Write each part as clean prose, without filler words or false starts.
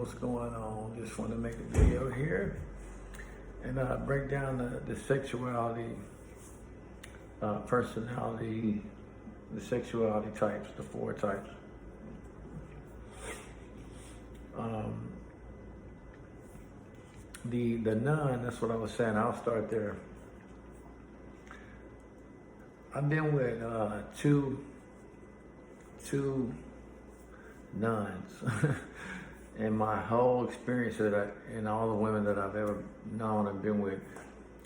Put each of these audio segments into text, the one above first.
what's going on. Just want to make a video here and break down the sexuality, personality, the sexuality types, the 4 types. The nun, that's what I was saying. I'll start there. I've been with two nuns in my whole experience and all the women that I've ever known and been with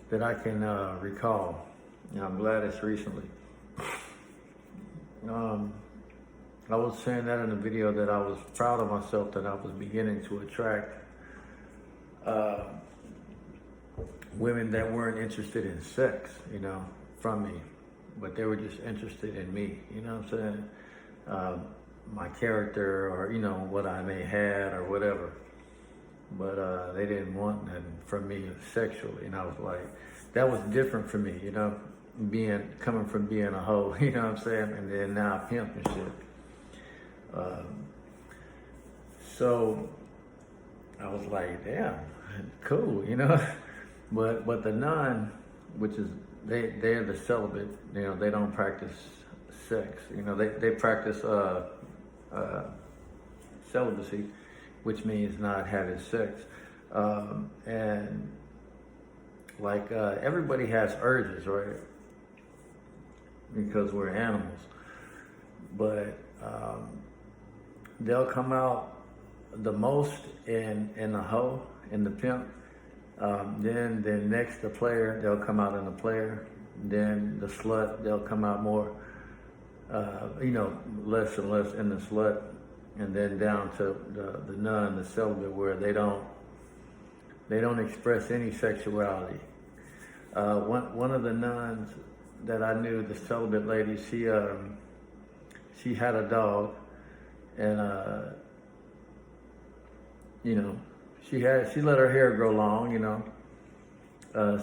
that I can recall. And I'm glad it's recently. I was saying that in the video that I was proud of myself that I was beginning to attract women that weren't interested in sex, from me, but they were just interested in me, what I'm saying? My character or, what I may have or whatever. But they didn't want nothing from me sexually. And I was like, that was different for me, coming from being a hoe, what I'm saying? And then now I pimp and shit. So I was like, damn, cool, But the nun, which is, they're the celibate, they don't practice sex. They practice celibacy, which means not having sex. And like everybody has urges, right? Because we're animals. But they'll come out the most in the hoe, in the pimp. Then next the player, they'll come out in the player. Then the slut, they'll come out more, less and less in the slut. And then down to the nun, the celibate, where they don't express any sexuality. One of the nuns that I knew, the celibate lady, she had a dog, and she let her hair grow long,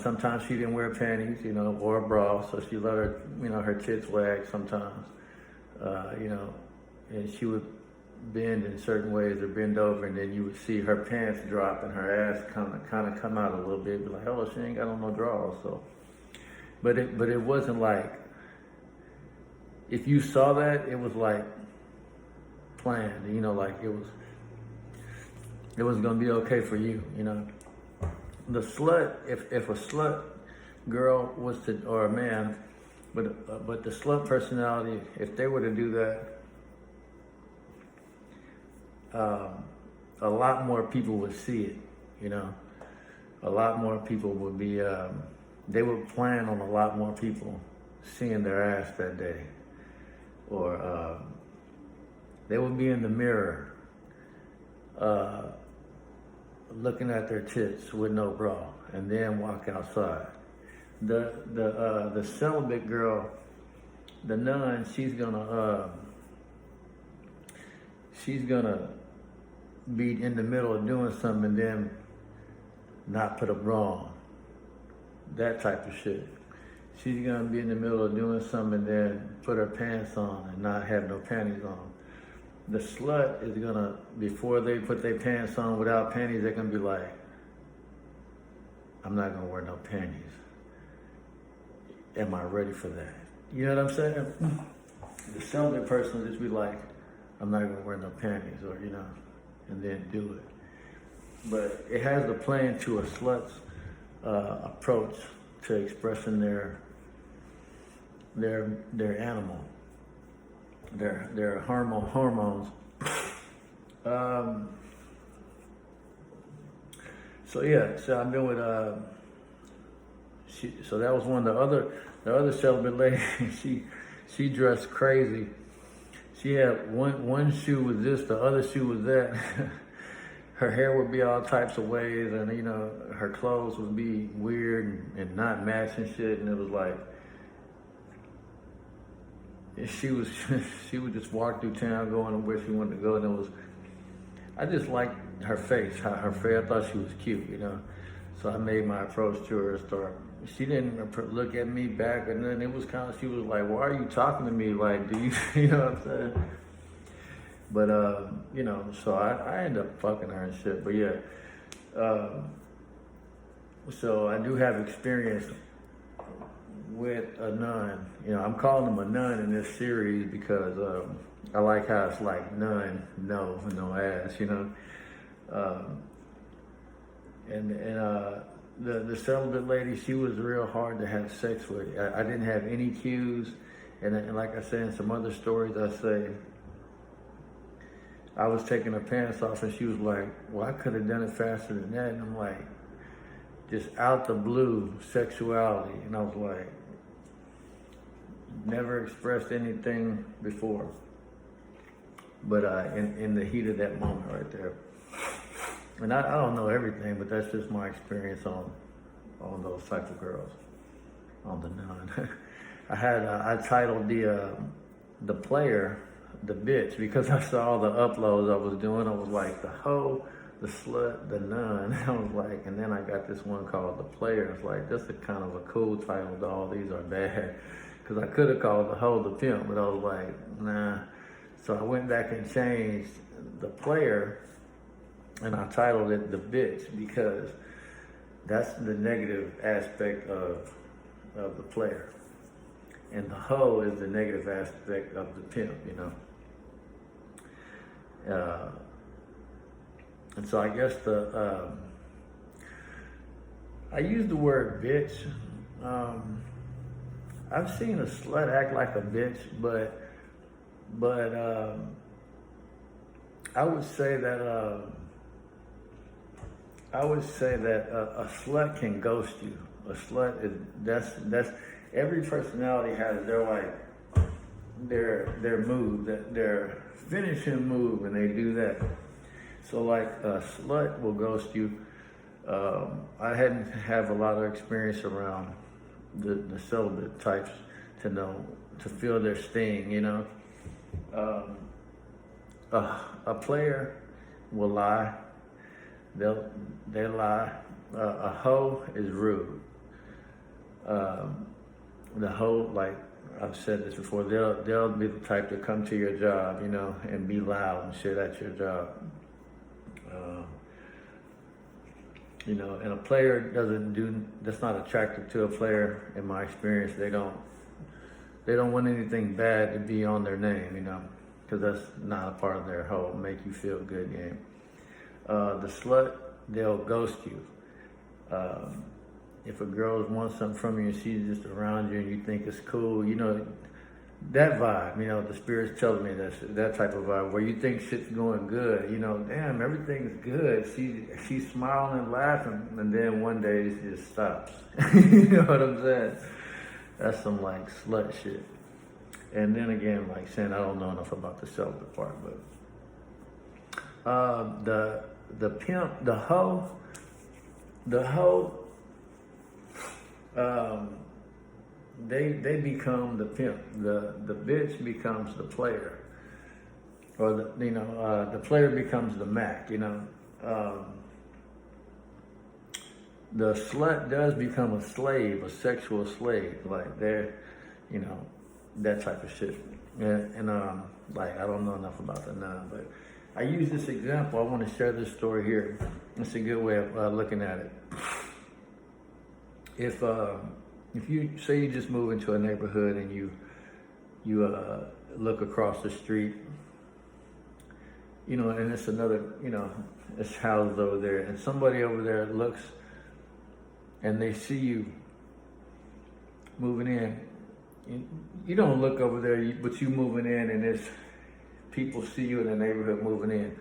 sometimes she didn't wear panties, or a bra, so she let her, her tits wag sometimes, and she would bend in certain ways or bend over, and then you would see her pants drop and her ass kind of come out a little bit, be like, oh, she ain't got on no drawers, so. But it wasn't like, if you saw that, it was like planned, like it was gonna be okay for you, The slut, if a slut girl was to, or a man, but the slut personality, if they were to do that, a lot more people would see it, A lot more people would be, they would plan on a lot more people seeing their ass that day. Or they would be in the mirror, looking at their tits with no bra, and then walk outside. The celibate girl, the nun, she's gonna be in the middle of doing something and then not put a bra on. That type of shit. She's gonna be in the middle of doing something and then put her pants on and not have no panties on. The slut is gonna, before they put their pants on without panties, they're gonna be like, I'm not gonna wear no panties. Am I ready for that? You know what I'm saying? The celibate person will just be like, I'm not gonna wear no panties, or, and then do it. But it has the plan to a slut's approach to expressing their animal, their hormones. So I've been with so that was one. The other celibate lady, she dressed crazy. She had one shoe was this, the other shoe was that. Her hair would be all types of ways, and her clothes would be weird and not matching shit, and it was like she would just walk through town going where she wanted to go, and I just liked her face, I thought she was cute, so I made my approach to her. She didn't look at me back, and then it was she was like, why are you talking to me? Like, do you, you know what I'm saying? But, you know, so I end up fucking her and shit. But yeah, so I do have experience with a nun. You know, I'm calling them a nun in this series because I like how it's like nun, no ass, you know. The celibate lady, she was real hard to have sex with. I didn't have any cues, and like I said in some other stories, I say I was taking her pants off, and she was like, "Well, I could have done it faster than that." And I'm like, just out the blue, sexuality, and I was like, never expressed anything before, but in the heat of that moment right there. And I don't know everything, but that's just my experience on those type of girls, on the nun. I titled the player the bitch because I saw all the uploads I was doing. I was like the hoe, the slut, the nun. I was like, and then I got this one called the player. It's like that's a kind of a cool title. All these are bad because I could have called the hoe the pimp, but I was like, nah. So I went back and changed the player. And I titled it The Bitch because that's the negative aspect of the player. And the hoe is the negative aspect of the pimp, you know. And so I guess I use the word bitch. I've seen a slut act like a bitch, but I would say that a slut can ghost you. A slut is that's every personality has their move, their finishing move, and they do that. So like a slut will ghost you. I hadn't have a lot of experience around the celibate types to feel their sting, you know. A player will lie. They lie. A hoe is rude. The hoe, like I've said this before, they'll be the type to come to your job, you know, and be loud and shit at your job. You know, and a player that's not attractive to a player in my experience. They don't want anything bad to be on their name, you know, because that's not a part of their whole make you feel good game. The slut, they'll ghost you. If a girl wants something from you and she's just around you and you think it's cool, you know, that vibe, you know, the spirit's telling me that type of vibe where you think shit's going good, you know, damn, everything's good. She's smiling and laughing, and then one day it just stops. You know what I'm saying? That's some like slut shit. And then again, like saying I don't know enough about the celibate part, but the pimp, the hoe, they become the pimp. The bitch becomes the player, or the player becomes the Mac. You know, the slut does become a slave, a sexual slave. Like they're, you know, that type of shit. And like I don't know enough about the nun, but I use this example. I want to share this story here. It's a good way of looking at it. If you say you just move into a neighborhood and you look across the street, you know, and it's another, you know, it's houses over there, and somebody over there looks and they see you moving in. You don't look over there, but you moving in, and it's people see you in the neighborhood moving in.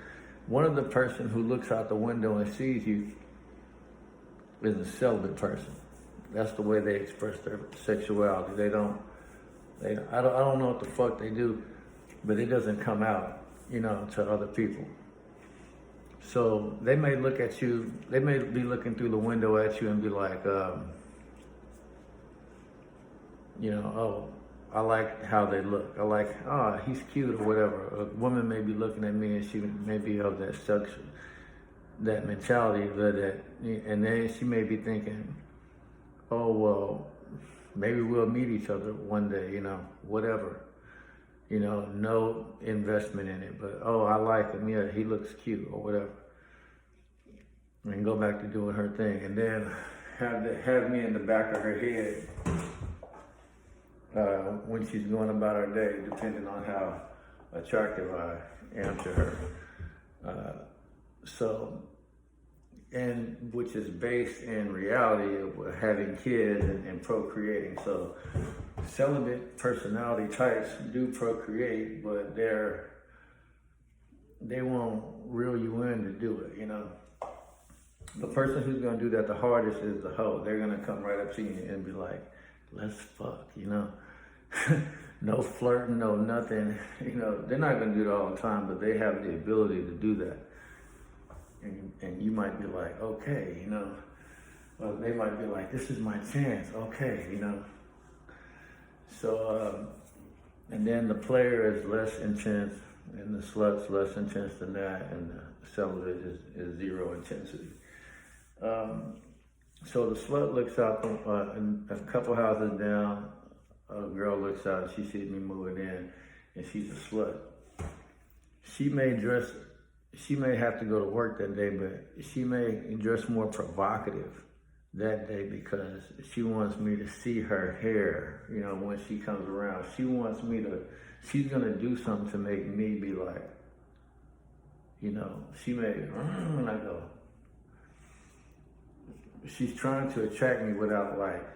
One of the person who looks out the window and sees you is a celibate person. That's the way they express their sexuality. I don't know what the fuck they do, but it doesn't come out, you know, to other people. So they may look at you, they may be looking through the window at you and be like, you know, oh, I like how they look. I like, oh, he's cute or whatever. A woman may be looking at me and she may be of that structure, that mentality, and then she may be thinking, oh, well, maybe we'll meet each other one day, you know, whatever. You know, no investment in it, but oh, I like him. Yeah, he looks cute or whatever. And go back to doing her thing, and then have me in the back of her head when she's going about her day, depending on how attractive I am to her. And which is based in reality of having kids and procreating. So celibate personality types do procreate, but they won't reel you in to do it, you know. The person who's gonna do that the hardest is the hoe. They're gonna come right up to you and be like, let's fuck, you know. No flirting, no nothing. You know, they're not gonna do it all the time, but they have the ability to do that. And you might be like, okay, you know. Well, they might be like, this is my chance, okay, you know. So, and then the player is less intense, and the slut's less intense than that, and the celibate is zero intensity. So the slut looks out, and a couple houses down, a girl looks out, and she sees me moving in, and she's a slut. She may have to go to work that day, but she may dress more provocative that day because she wants me to see her hair, you know, when she comes around. She's gonna do something to make me be like, you know, she may, and I go, she's trying to attract me without like,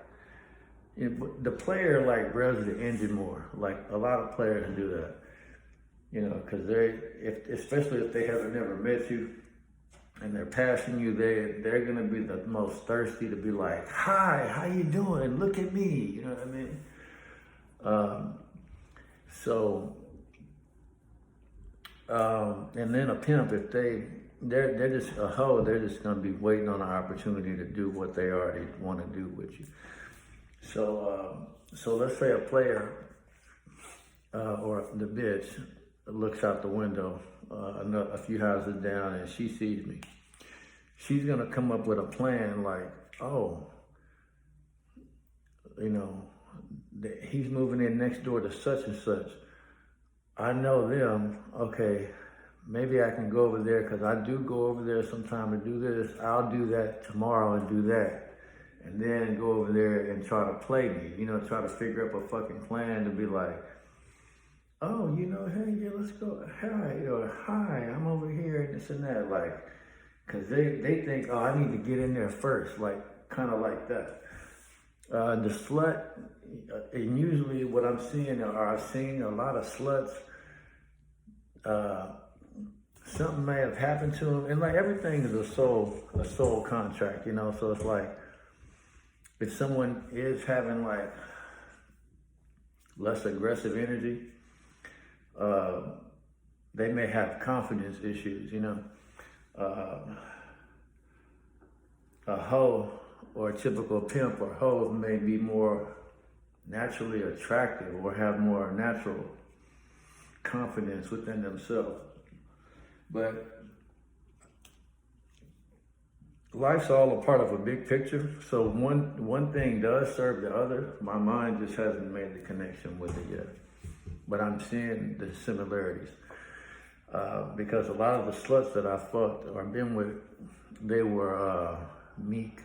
the player like revs the engine more. Like a lot of players do that, you know, because especially if they haven't never met you and they're passing you, they're gonna be the most thirsty to be like, hi, how you doing? Look at me, you know what I mean? And then a pimp, if they're just a hoe, they're just gonna be waiting on an opportunity to do what they already want to do with you. So let's say a player or the bitch looks out the window a few houses down and she sees me. She's gonna come up with a plan like, oh, you know, he's moving in next door to such and such. I know them, okay, maybe I can go over there because I do go over there sometime to do this. I'll do that tomorrow and do that. And then go over there and try to play me, you know, try to figure up a fucking plan to be like, oh, you know, hey, yeah, let's go, hi, or hi, I'm over here and this and that, like, because they think, oh, I need to get in there first, like, kind of like that. The slut, and usually what I'm seeing, or I've seen a lot of sluts, something may have happened to them, and like everything is a soul contract, you know, so it's like, if someone is having like less aggressive energy, they may have confidence issues, you know. A hoe or a typical pimp or hoe may be more naturally attractive or have more natural confidence within themselves. But life's all a part of a big picture. So one thing does serve the other. My mind just hasn't made the connection with it yet. But I'm seeing the similarities. Because a lot of the sluts that I fucked or been with, they were meek.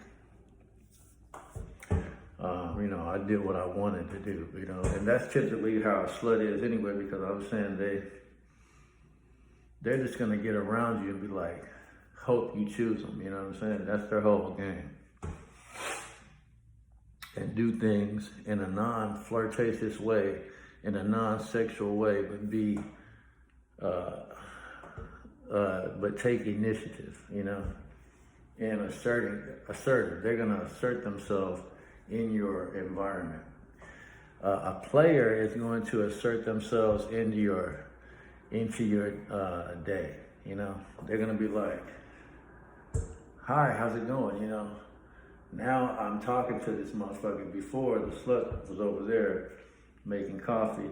You know, I did what I wanted to do, you know, and that's typically how a slut is anyway, because I was saying they're just gonna get around you and be like, hope you choose them, you know what I'm saying? That's their whole game. And do things in a non-flirtatious way, in a non-sexual way, but take initiative, you know, and assertive. They're gonna assert themselves in your environment. A player is going to assert themselves into your day, you know. They're gonna be like, hi, how's it going, you know? Now I'm talking to this motherfucker. Before, the slut was over there making coffee,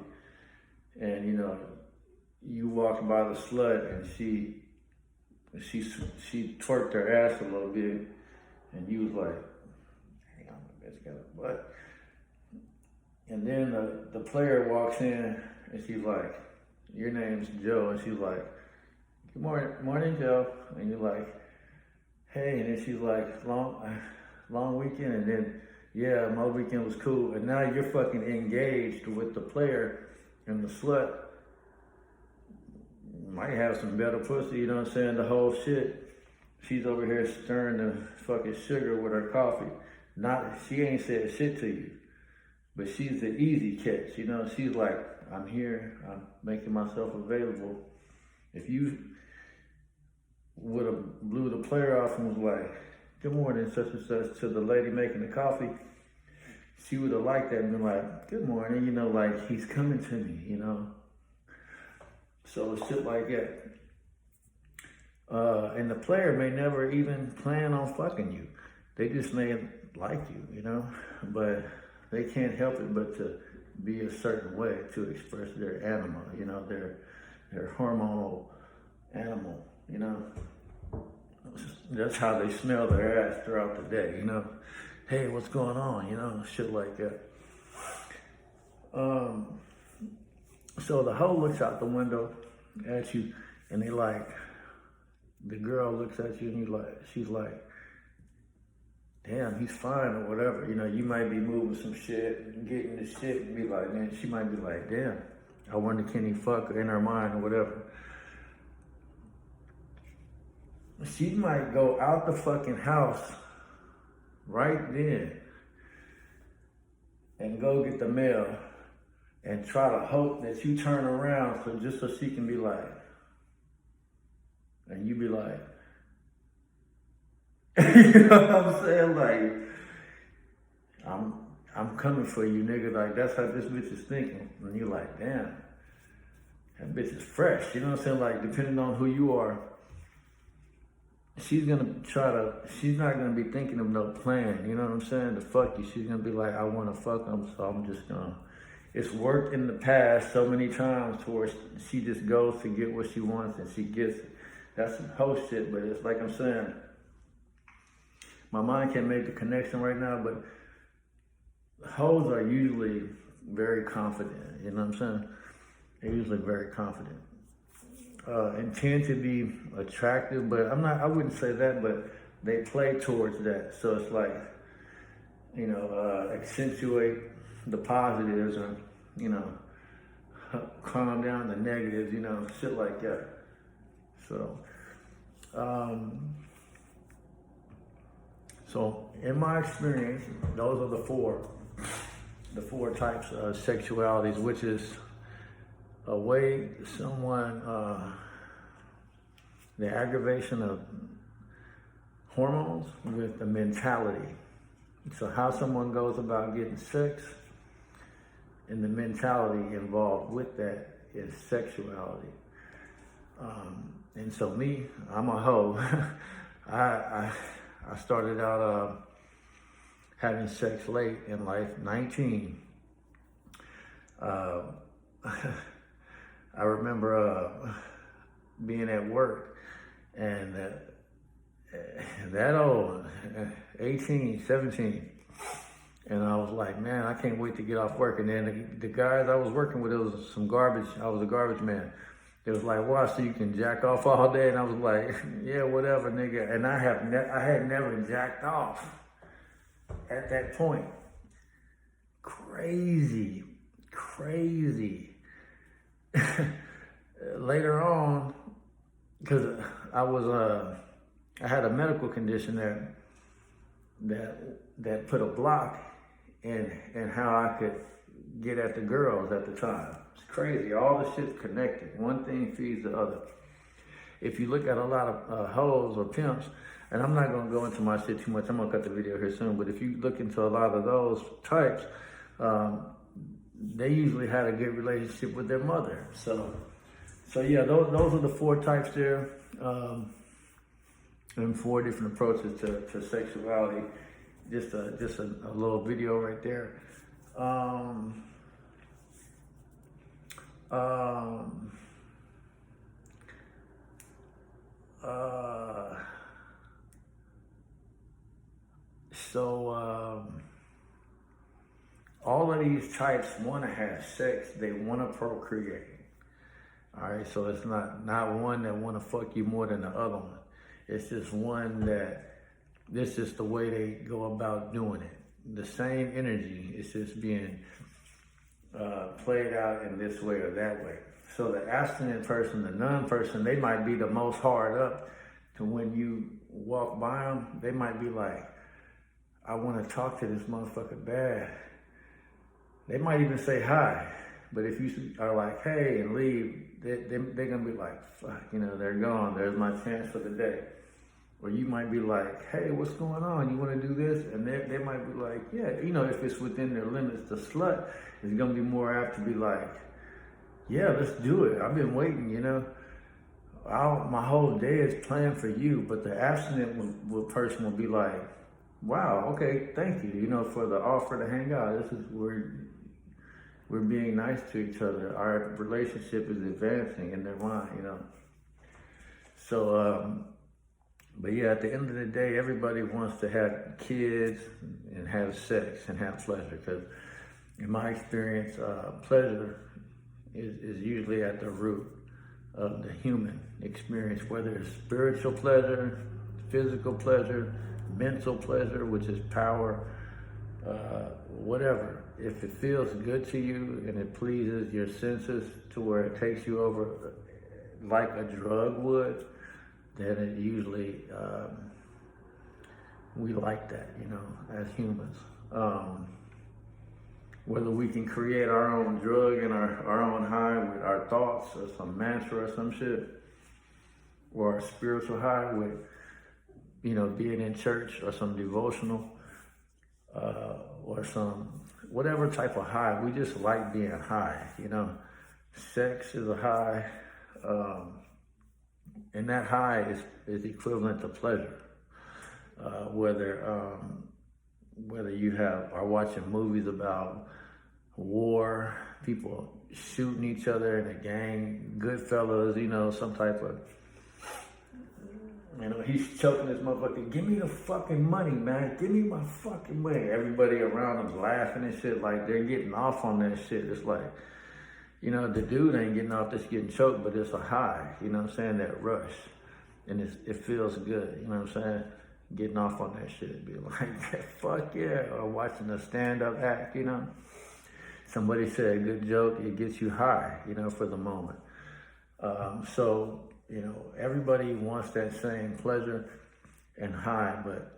and you know, you walked by the slut and she twerked her ass a little bit, and you was like, hang on, bitch got a butt. And then the player walks in And she's like, your name's Joe. And she's like, good morning, Joe. And you're like, hey. And then she's like, long weekend. And then, yeah, my weekend was cool. And now you're fucking engaged with the player, and the slut might have some better pussy, you know what I'm saying? The whole shit. She's over here stirring the fucking sugar with her coffee. She ain't said shit to you, but she's the easy catch, you know? She's like, I'm here, I'm making myself available. If you would have blew the player off and was like, good morning, such and such, to the lady making the coffee, she would have liked that and been like, good morning, you know, like, he's coming to me, you know? So shit like that. And the player may never even plan on fucking you. They just may like you, you know? But they can't help it but to be a certain way to express their animal, you know, their hormonal animal, you know? That's how they smell their ass throughout the day, you know? Hey, what's going on, you know? Shit like that. So the hoe looks out the window at you, and the girl looks at you, and she's like, damn, he's fine or whatever. You know, you might be moving some shit and getting the shit and be like, man, she might be like, damn, I wonder can he fuck her in her mind or whatever. She might go out the fucking house right then and go get the mail and try to hope that you turn around so she can be like, and you be like, you know what I'm saying? Like, I'm coming for you, nigga. Like, that's how this bitch is thinking. And you're like, damn, that bitch is fresh. You know what I'm saying? Like, depending on who you are, she's not gonna be thinking of no plan. You know what I'm saying? To fuck you. She's gonna be like, I wanna fuck him, so I'm just gonna. It's worked in the past so many times to where she just goes to get what she wants and she gets it. That's some hoe shit, but it's like I'm saying, my mind can't make the connection right now, but hoes are usually very confident, you know what I'm saying? They're usually very confident. And tend to be attractive, but I wouldn't say that, but they play towards that. So it's like, you know, accentuate the positives or, you know, calm down the negatives, you know, shit like that. So, so in my experience, those are the four types of sexualities, which is a way someone, the aggravation of hormones with the mentality. So how someone goes about getting sex and the mentality involved with that is sexuality. And so me, I'm a hoe. I started out having sex late in life, 19. I remember being at work and that old, 18, 17. And I was like, man, I can't wait to get off work. And then the guys I was working with, it was some garbage. I was a garbage man. It was like, wow, so you can jack off all day? And I was like, yeah, whatever, nigga. And I had never jacked off at that point. Crazy. Later on, because I had a medical condition that put a block in how I could get at the girls at the time. It's crazy. All the shit's connected. One thing feeds the other. If you look at a lot of hoes or pimps, and I'm not going to go into my shit too much. I'm going to cut the video here soon. But if you look into a lot of those types, they usually had a good relationship with their mother. So yeah, those are the four types there. And four different approaches to sexuality. Just a little video right there. So all of these these types want to have sex. They want to procreate. All right, so it's not one that want to fuck you more than the other one. It's just one that this is the way they go about doing it. The same energy is just being played out in this way or that way. So the abstinent person, the non-person, they might be the most hard up to when you walk by them, they might be like, I want to talk to this motherfucker bad. They might even say hi. But if you are like, hey, and leave, they're going to be like, fuck, you know, they're gone. There's my chance for the day. Or you might be like, hey, what's going on? You want to do this? And they might be like, yeah, you know, if it's within their limits, the slut is going to be more apt to be like, yeah, let's do it. I've been waiting, you know. My whole day is planned for you. But the abstinent person will be like, wow, okay, thank you, you know, for the offer to hang out. This is where we're being nice to each other. Our relationship is advancing in their mind, you know. So, but yeah, at the end of the day, everybody wants to have kids and have sex and have pleasure. Because in my experience, pleasure is usually at the root of the human experience, whether it's spiritual pleasure, physical pleasure, mental pleasure, which is power, whatever. If it feels good to you and it pleases your senses to where it takes you over like a drug would, then it usually, we like that, you know, as humans. Whether we can create our own drug and our own high with our thoughts or some mantra or some shit, or a spiritual high with, you know, being in church or some devotional, or some, whatever type of high. We just like being high, you know. Sex is a high, and that high is equivalent to pleasure. Whether you are watching movies about war, people shooting each other in a gang, Goodfellas, you know, some type of, you know, he's choking this motherfucker, give me the fucking money, man, give me my fucking money. Everybody around him's laughing and shit, like they're getting off on that shit. It's like, you know, the dude ain't getting off, just getting choked, but it's a high, you know what I'm saying, that rush. And it feels good, you know what I'm saying? Getting off on that shit, be like, fuck yeah, or watching a stand-up act, you know? Somebody said a good joke, it gets you high, you know, for the moment. So, you know, everybody wants that same pleasure and high, but,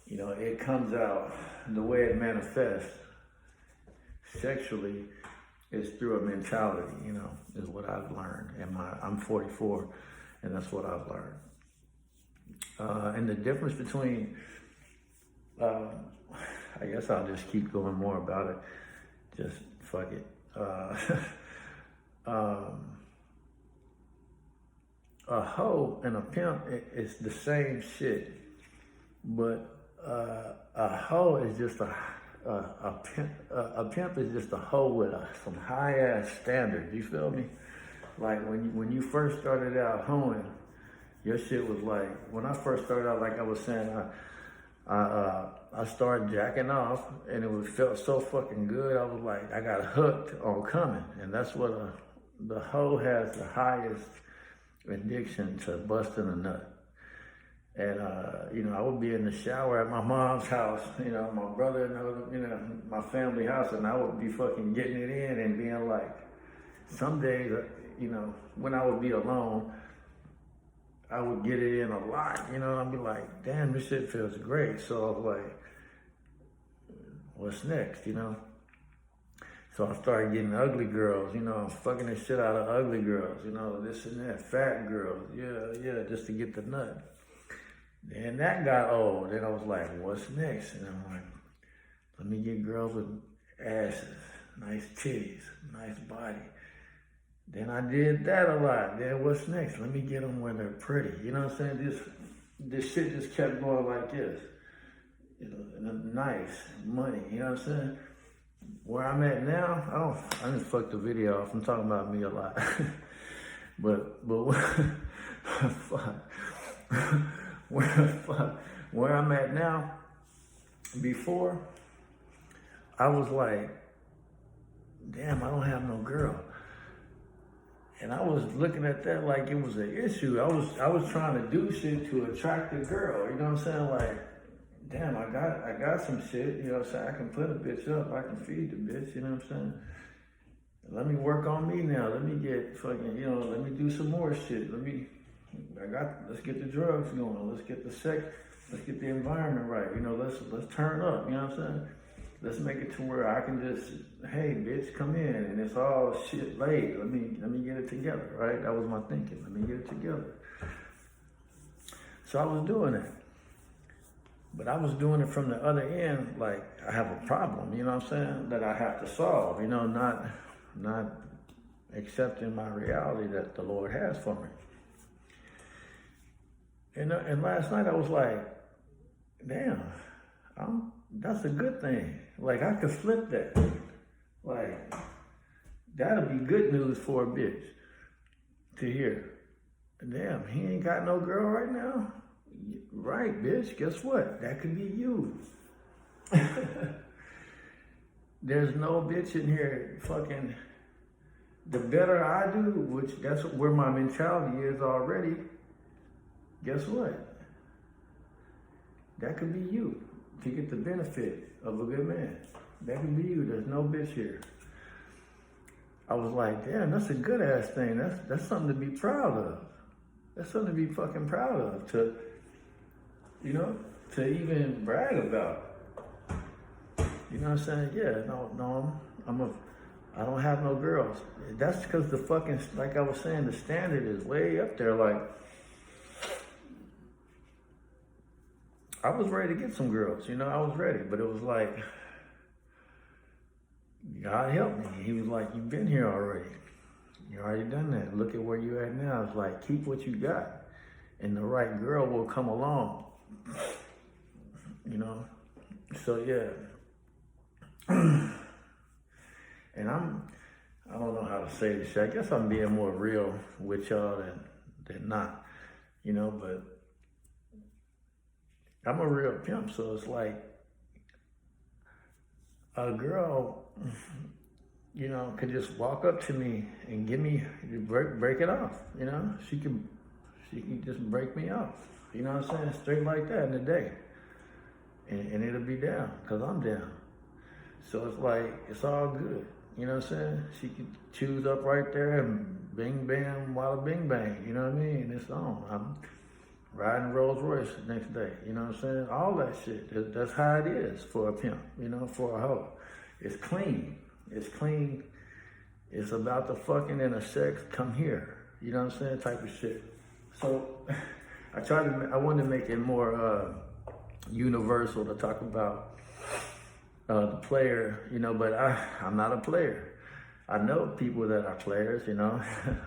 you know, it comes out, the way it manifests sexually is through a mentality, you know, is what I've learned. I'm 44, and that's what I've learned. And the difference between, I guess I'll just keep going more about it. Just fuck it. A hoe and a pimp is the same shit, but a hoe is just a pimp is just a hoe with some high ass standards. You feel me? Like when you first started out hoeing, your shit was like, when I first started out, like I was saying, I started jacking off, and it felt so fucking good. I was like, I got hooked on coming, and that's what the hoe has the highest addiction to busting a nut. And you know, I would be in the shower at my mom's house, you know, my brother and you know, my family house, and I would be fucking getting it in and being like, some days, you know, when I would be alone, I would get it in a lot, you know, I'd be like, damn, this shit feels great. So I was like, what's next, you know? So I started getting ugly girls, you know, I'm fucking the shit out of ugly girls, you know, this and that, fat girls, yeah, just to get the nut. And that got old, then I was like, what's next? And I'm like, let me get girls with asses, nice titties, nice body. Then I did that a lot. Then what's next? Let me get them where they're pretty. You know what I'm saying? This shit just kept going like this. You know, nice money. You know what I'm saying? Where I'm at now, I didn't fuck the video off. I'm talking about me a lot. but fuck. Where I'm at now, before, I was like, damn, I don't have no girl. And I was looking at that like it was an issue. I was trying to do shit to attract a girl. You know what I'm saying? Like, damn, I got some shit. You know what I'm saying? I can put a bitch up. I can feed the bitch. You know what I'm saying? Let me work on me now. Let me get fucking, let me do some more shit. Let's get the drugs going. Let's get the sex. Let's get the environment right. Let's turn up. You know what I'm saying? Let's make it to where I can just, hey, bitch, come in, and it's all shit laid. Let me get it together, right? That was my thinking. Let me get it together. So I was doing that. But I was doing it from the other end, like I have a problem, you know what I'm saying, that I have to solve, not accepting my reality that the Lord has for me. And last night I was like, damn, that's a good thing. Like, I could flip that. Like, that'll be good news for a bitch to hear. Damn, he ain't got no girl right now? Right, bitch, guess what? That could be you. There's no bitch in here fucking, the better I do, which that's where my mentality is already, guess what? That could be you to get the benefit of a good man. That could be you. There's no bitch here. I was like, damn, that's a good ass thing. That's something to be proud of. That's something to be fucking proud of. To even brag about. You know what I'm saying? Yeah, no, I don't have no girls. That's because the fucking, like I was saying, the standard is way up there. Like, I was ready to get some girls, I was ready, but it was like, God help me. He was like, you've been here already. You already done that. Look at where you at now. It's like, keep what you got, and the right girl will come along. So yeah. And I don't know how to say this shit. I guess I'm being more real with y'all than not, but I'm a real pimp, so it's like a girl, could just walk up to me and give me, break it off, She can just break me off, you know what I'm saying? Straight like that in a day. And it'll be down, because I'm down. So it's like, it's all good, you know what I'm saying? She can choose up right there and bing, bam, walla, bing, bang, you know what I mean? It's on. I'm riding Rolls Royce the next day, you know what I'm saying? All that shit. That's how it is for a pimp, for a hoe. It's clean. It's clean. It's about the fucking and the sex. Come here, you know what I'm saying? Type of shit. So I wanted to make it more universal to talk about the player, but I'm not a player. I know people that are players,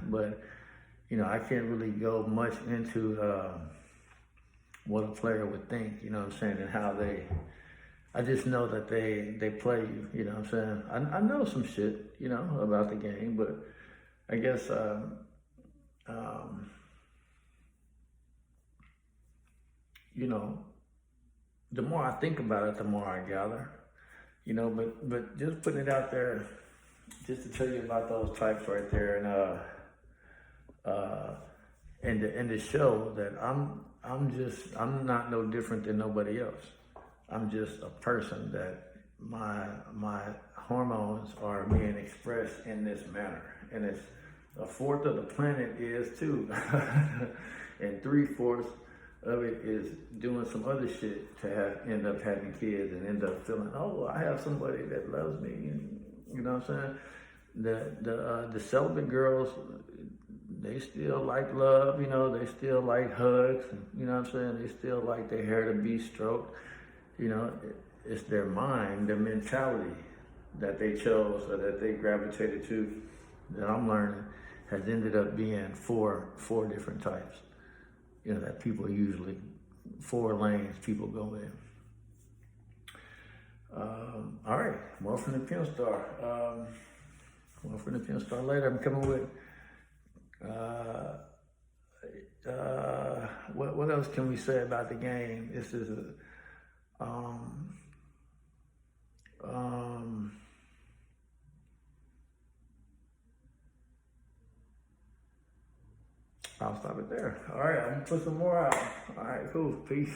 but I can't really go much into what a player would think, you know what I'm saying, and how I just know that they play you, you know what I'm saying. I know some shit, about the game, but I guess, the more I think about it, the more I gather, but just putting it out there, just to tell you about those types right there, and to show that I'm not no different than nobody else. I'm just a person that my hormones are being expressed in this manner, and it's a fourth of the planet is too, and 3/4 of it is doing some other shit to end up having kids and end up feeling, oh, I have somebody that loves me, you know what I'm saying? The celibate girls, they still like love, they still like hugs, you know what I'm saying? They still like their hair to be stroked, it's their mind, their mentality that they chose or that they gravitated to, that I'm learning, has ended up being four different types. That people usually, 4 lanes people go in. All right, more from the Pimp Star. More from the Pimp Star later. I'm coming with, what else can we say about the game? This is I'll stop it there. All right, I'm gonna put some more out. All right, cool. Peace.